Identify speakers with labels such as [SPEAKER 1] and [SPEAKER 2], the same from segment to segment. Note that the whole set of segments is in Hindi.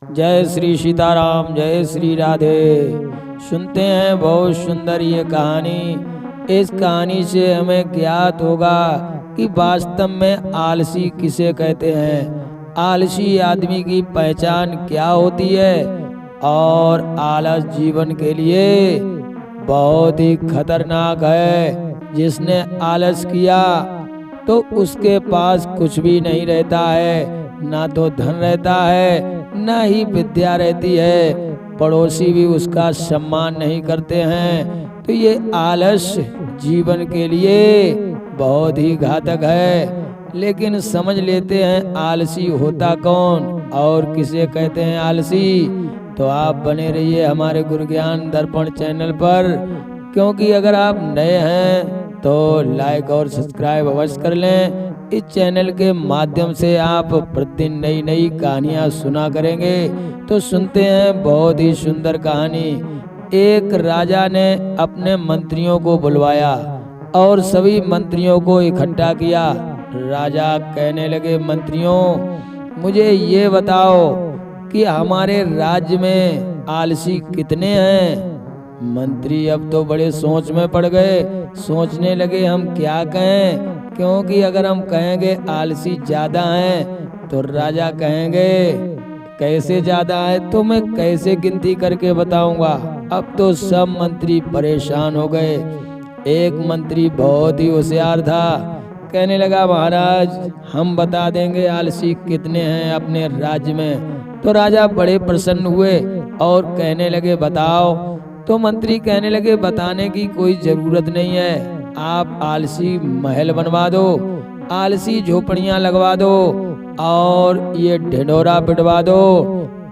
[SPEAKER 1] जय श्री सीताराम, जय श्री राधे। सुनते हैं बहुत सुंदर ये कहानी। इस कहानी से हमें ज्ञात होगा कि वास्तव में आलसी किसे कहते हैं, आलसी आदमी की पहचान क्या होती है और आलस जीवन के लिए बहुत ही खतरनाक है। जिसने आलस किया तो उसके पास कुछ भी नहीं रहता है, ना तो धन रहता है, ना ही विद्या रहती है, पड़ोसी भी उसका सम्मान नहीं करते हैं। तो ये आलस जीवन के लिए बहुत ही घातक है। लेकिन समझ लेते हैं आलसी होता कौन और किसे कहते हैं आलसी। तो आप बने रहिए हमारे गुरु ज्ञान दर्पण चैनल पर, क्योंकि अगर आप नए हैं तो लाइक और सब्सक्राइब अवश्य कर लें। इस चैनल के माध्यम से आप प्रतिदिन नई नई कहानियाँ सुना करेंगे। तो सुनते हैं बहुत ही सुंदर कहानी। एक राजा ने अपने मंत्रियों को बुलवाया और सभी मंत्रियों को इकट्ठा किया। राजा कहने लगे, मंत्रियों मुझे ये बताओ कि हमारे राज्य में आलसी कितने हैं। मंत्री अब तो बड़े सोच में पड़ गए, सोचने लगे हम क्या कहें, क्योंकि अगर हम कहेंगे आलसी ज्यादा हैं तो राजा कहेंगे कैसे ज्यादा है, तो मैं कैसे गिनती करके बताऊंगा। अब तो सब मंत्री परेशान हो गए। एक मंत्री बहुत ही होशियार था, कहने लगा महाराज हम बता देंगे आलसी कितने हैं अपने राज्य में। तो राजा बड़े प्रसन्न हुए और कहने लगे बताओ। तो मंत्री कहने लगे बताने की कोई जरूरत नहीं है, आप आलसी महल बनवा दो, आलसी झोपड़ियां लगवा दो और ये ढिंढोरा पिटवा दो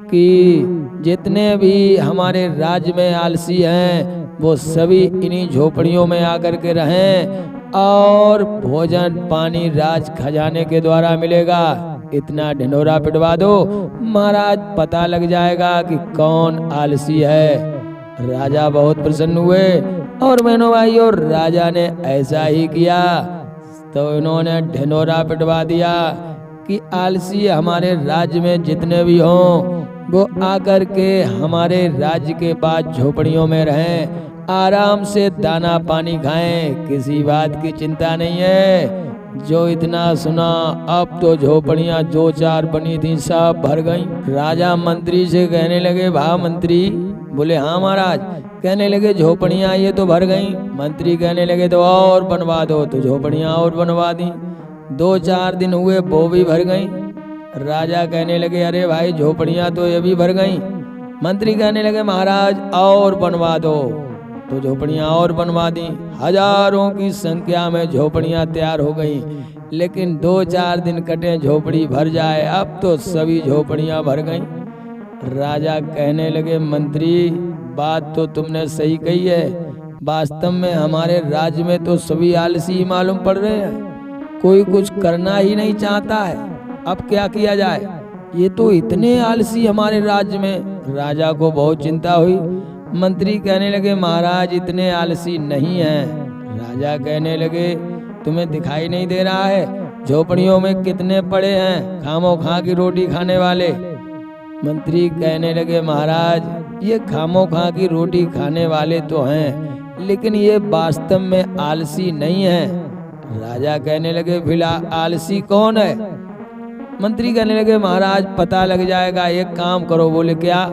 [SPEAKER 1] कि जितने भी हमारे राज्य में आलसी हैं वो सभी इन्हीं झोपड़ियों में आकर के रहें और भोजन पानी राज खजाने के द्वारा मिलेगा। इतना ढिंढोरा पिटवा दो, महाराज पता लग जाएगा कि कौन आलसी है। राजा बहुत प्रसन्न हुए और बहनों भाइयों राजा ने ऐसा ही किया। तो इन्होंने ढिंढोरा पिटवा दिया कि आलसी हमारे राज्य में जितने भी हों वो आकर के हमारे राज्य के पास झोपड़ियों में रहें, आराम से दाना पानी खाएं, किसी बात की चिंता नहीं है। जो इतना सुना, अब तो झोपड़ियां जो चार बनी थी सब भर गईं। राजा मंत्री से कहने लगे वाह मंत्री। बोले हाँ महाराज। कहने लगे झोपड़ियां ये तो भर गईं। मंत्री कहने लगे तो और बनवा दो। तो झोपड़ियां और बनवा दी। 2-4 दिन हुए वो भी भर गईं। राजा कहने लगे अरे भाई झोपड़ियां तो ये भी भर गईं। मंत्री कहने लगे महाराज और बनवा दो। तो झोपड़ियां और बनवा दी। हजारों की संख्या में झोपड़ियां तैयार हो गईं। लेकिन 2-4 दिन कटे झोपड़ी भर जाए, अब तो सभी झोपड़ियां भर गईं। राजा कहने लगे मंत्री बात तो तुमने सही कही है, वास्तव में हमारे राज्य में तो सभी आलसी मालूम पड़ रहे हैं, कोई कुछ करना ही नहीं चाहता है। अब क्या किया जाए, ये तो इतने आलसी हमारे राज्य में। राजा को बहुत चिंता हुई। मंत्री कहने लगे महाराज इतने आलसी नहीं हैं। राजा कहने लगे तुम्हें दिखाई नहीं दे रहा है झोपड़ियों में कितने पड़े हैं खामोखा की रोटी खाने वाले। मंत्री कहने लगे महाराज ये खामोखा की रोटी खाने वाले तो हैं, लेकिन ये वास्तव में आलसी नहीं है। राजा कहने लगे फिलहाल आलसी कौन है। मंत्री कहने लगे महाराज पता लग जाएगा, एक काम करो। बोले क्या।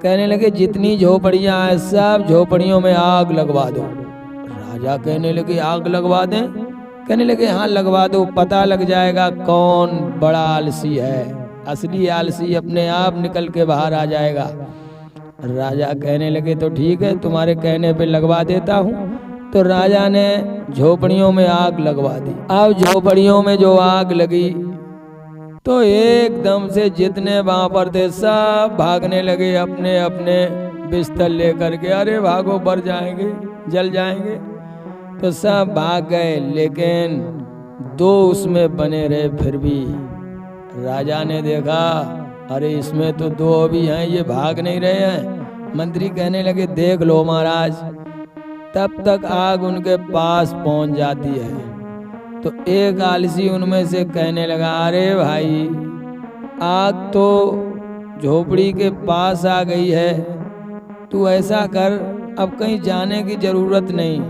[SPEAKER 1] कहने लगे जितनी झोपड़ियां हैं सब झोपड़ियों में आग लगवा दो। राजा कहने लगे आग लगवा दें। कहने लगे हाँ लगवा दो, पता लग जाएगा कौन बड़ा आलसी है, असली आलसी अपने आप निकल के बाहर आ जाएगा। राजा कहने लगे तो ठीक है तुम्हारे कहने पे लगवा देता हूँ। तो राजा ने झोपड़ियों में आग लगवा दी। अब झोपड़ियों में जो आग लगी तो एकदम से जितने वहां पर थे सब भागने लगे अपने अपने बिस्तर लेकर के। अरे भागो बढ़ जाएंगे, जल जाएंगे। तो सब भाग गए, लेकिन 2 उसमें बने रहे। फिर भी राजा ने देखा अरे इसमें तो 2 अभी हैं, ये भाग नहीं रहे हैं। मंत्री कहने लगे देख लो महाराज। तब तक आग उनके पास पहुंच जाती है। तो एक आलसी उनमें से कहने लगा अरे भाई आग तो झोपड़ी के पास आ गई है। तू ऐसा कर, अब कहीं जाने की जरूरत नहीं,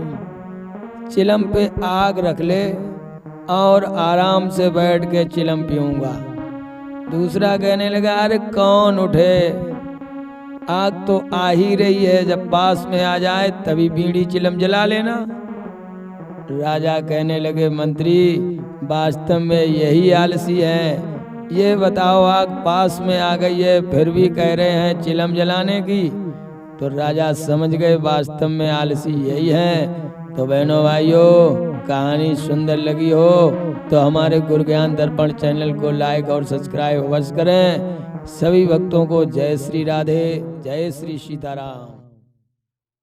[SPEAKER 1] चिलम पे आग रख ले और आराम से बैठ के चिलम पीऊंगा। दूसरा कहने लगा, अरे कौन उठे, आग तो आ ही रही है, जब पास में आ जाए तभी बीड़ी चिलम जला लेना। राजा कहने लगे, मंत्री वास्तव में यही आलसी है। ये बताओ, आग पास में आ गई है फिर भी कह रहे हैं चिलम जलाने की। तो राजा समझ गए वास्तव में आलसी यही है। तो बहनों भाइयों, कहानी सुंदर लगी हो तो हमारे गुरु ज्ञान दर्पण चैनल को लाइक और सब्सक्राइब अवश्य करें। सभी भक्तों को जय श्री राधे, जय श्री सीताराम।